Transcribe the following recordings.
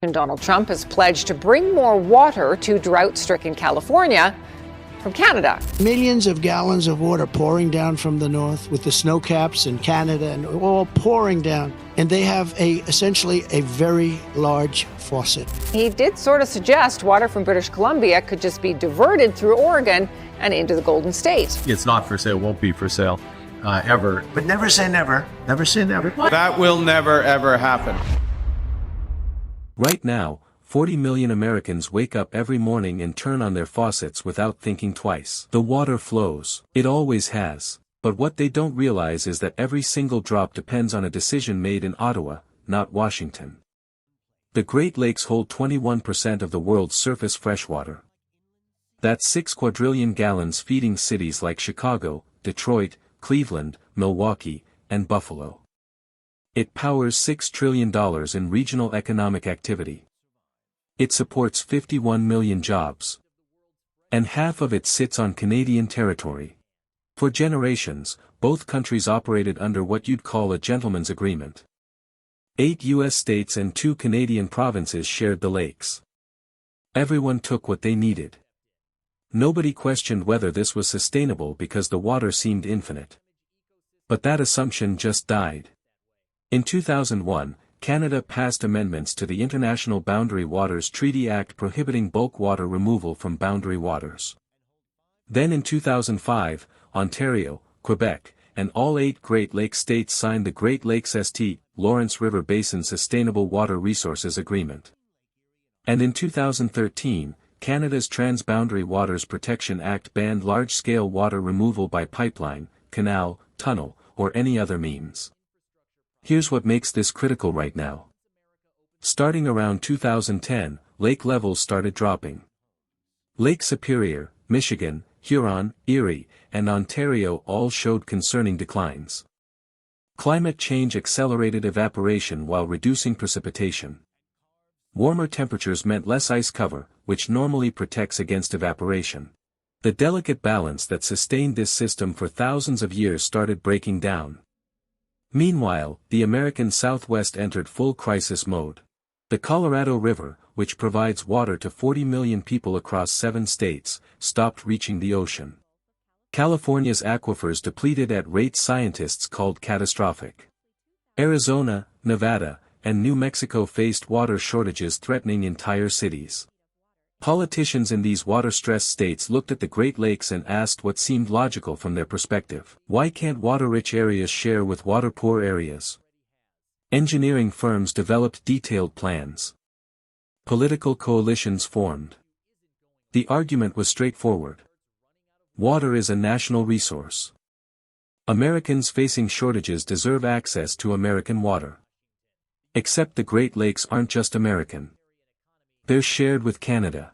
And Donald Trump has pledged to bring more water to drought-stricken California from Canada. Millions of gallons of water pouring down from the north with the snow caps in Canada and all pouring down. And they have essentially a very large faucet. He did sort of suggest water from British Columbia could just be diverted through Oregon and into the Golden State. It's not for sale, won't be for sale ever. But never say never. Never say never. That will never, ever happen. Right now, 40 million Americans wake up every morning and turn on their faucets without thinking twice. The water flows. It always has. But what they don't realize is that every single drop depends on a decision made in Ottawa, not Washington. The Great Lakes hold 21% of the world's surface freshwater. That's 6 quadrillion gallons, feeding cities like Chicago, Detroit, Cleveland, Milwaukee, and Buffalo. It powers $6 trillion in regional economic activity. It supports 51 million jobs. And half of it sits on Canadian territory. For generations, both countries operated under what you'd call a gentleman's agreement. 8 U.S. states and 2 Canadian provinces shared the lakes. Everyone took what they needed. Nobody questioned whether this was sustainable because the water seemed infinite. But that assumption just died. In 2001, Canada passed amendments to the International Boundary Waters Treaty Act prohibiting bulk water removal from boundary waters. Then in 2005, Ontario, Quebec, and all 8 Great Lakes states signed the Great Lakes St. Lawrence River Basin Sustainable Water Resources Agreement. And in 2013, Canada's Transboundary Waters Protection Act banned large-scale water removal by pipeline, canal, tunnel, or any other means. Here's what makes this critical right now. Starting around 2010, lake levels started dropping. Lake Superior, Michigan, Huron, Erie, and Ontario all showed concerning declines. Climate change accelerated evaporation while reducing precipitation. Warmer temperatures meant less ice cover, which normally protects against evaporation. The delicate balance that sustained this system for thousands of years started breaking down. Meanwhile, the American Southwest entered full crisis mode. The Colorado River, which provides water to 40 million people across 7 states, stopped reaching the ocean. California's aquifers depleted at rates scientists called catastrophic. Arizona, Nevada, and New Mexico faced water shortages threatening entire cities. Politicians in these water-stressed states looked at the Great Lakes and asked what seemed logical from their perspective. Why can't water-rich areas share with water-poor areas? Engineering firms developed detailed plans. Political coalitions formed. The argument was straightforward. Water is a national resource. Americans facing shortages deserve access to American water. Except the Great Lakes aren't just American. They're shared with Canada.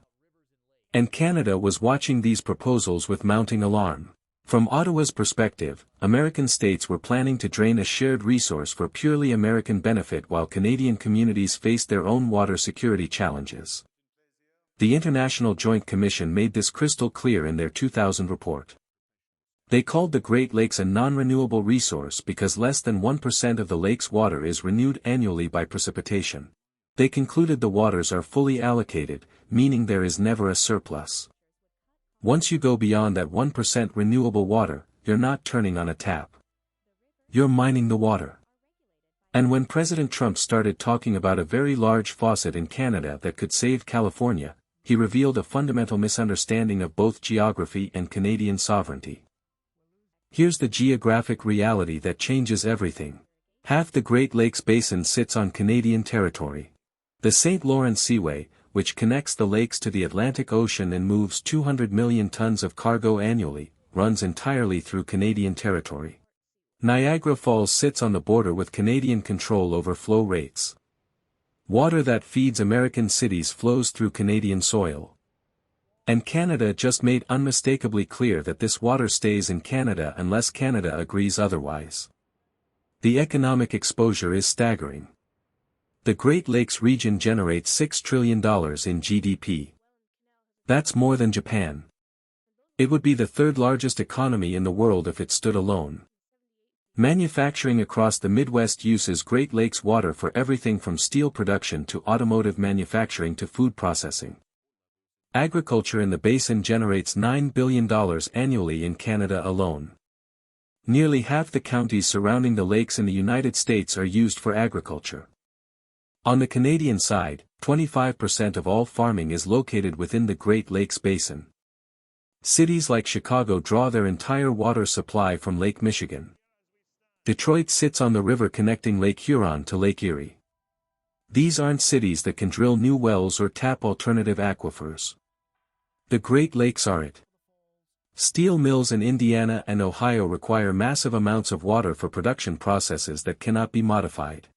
And Canada was watching these proposals with mounting alarm. From Ottawa's perspective, American states were planning to drain a shared resource for purely American benefit while Canadian communities faced their own water security challenges. The International Joint Commission made this crystal clear in their 2000 report. They called the Great Lakes a non-renewable resource because less than 1% of the lake's water is renewed annually by precipitation. They concluded the waters are fully allocated, meaning there is never a surplus. Once you go beyond that 1% renewable water, you're not turning on a tap. You're mining the water. And when President Trump started talking about a very large faucet in Canada that could save California, he revealed a fundamental misunderstanding of both geography and Canadian sovereignty. Here's the geographic reality that changes everything. Half the Great Lakes Basin sits on Canadian territory. The St. Lawrence Seaway, which connects the lakes to the Atlantic Ocean and moves 200 million tons of cargo annually, runs entirely through Canadian territory. Niagara Falls sits on the border with Canadian control over flow rates. Water that feeds American cities flows through Canadian soil. And Canada just made unmistakably clear that this water stays in Canada unless Canada agrees otherwise. The economic exposure is staggering. The Great Lakes region generates $6 trillion in GDP. That's more than Japan. It would be the 3rd largest economy in the world if it stood alone. Manufacturing across the Midwest uses Great Lakes water for everything from steel production to automotive manufacturing to food processing. Agriculture in the basin generates $9 billion annually in Canada alone. Nearly half the counties surrounding the lakes in the United States are used for agriculture. On the Canadian side, 25% of all farming is located within the Great Lakes Basin. Cities like Chicago draw their entire water supply from Lake Michigan. Detroit sits on the river connecting Lake Huron to Lake Erie. These aren't cities that can drill new wells or tap alternative aquifers. The Great Lakes are it. Steel mills in Indiana and Ohio require massive amounts of water for production processes that cannot be modified.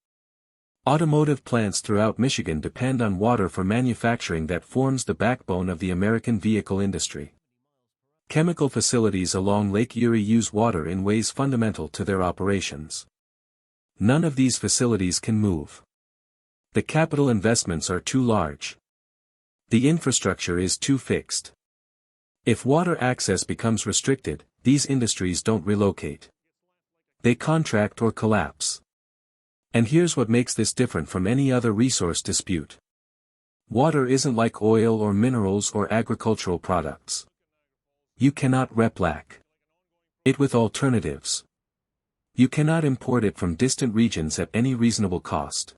Automotive plants throughout Michigan depend on water for manufacturing that forms the backbone of the American vehicle industry. Chemical facilities along Lake Erie use water in ways fundamental to their operations. None of these facilities can move. The capital investments are too large. The infrastructure is too fixed. If water access becomes restricted, these industries don't relocate. They contract or collapse. And here's what makes this different from any other resource dispute. Water isn't like oil or minerals or agricultural products. You cannot replace it with alternatives. You cannot import it from distant regions at any reasonable cost.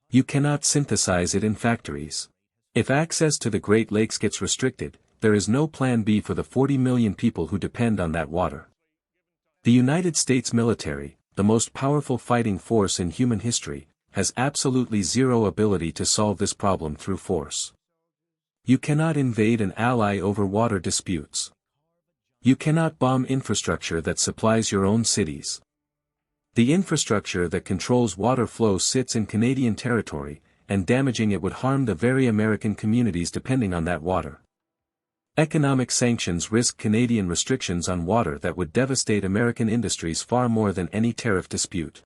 You cannot synthesize it in factories. If access to the Great Lakes gets restricted, there is no plan B for the 40 million people who depend on that water. The United States military, the most powerful fighting force in human history, has absolutely zero ability to solve this problem through force. You cannot invade an ally over water disputes. You cannot bomb infrastructure that supplies your own cities. The infrastructure that controls water flow sits in Canadian territory, and damaging it would harm the very American communities depending on that water. Economic sanctions risk Canadian restrictions on water that would devastate American industries far more than any tariff dispute.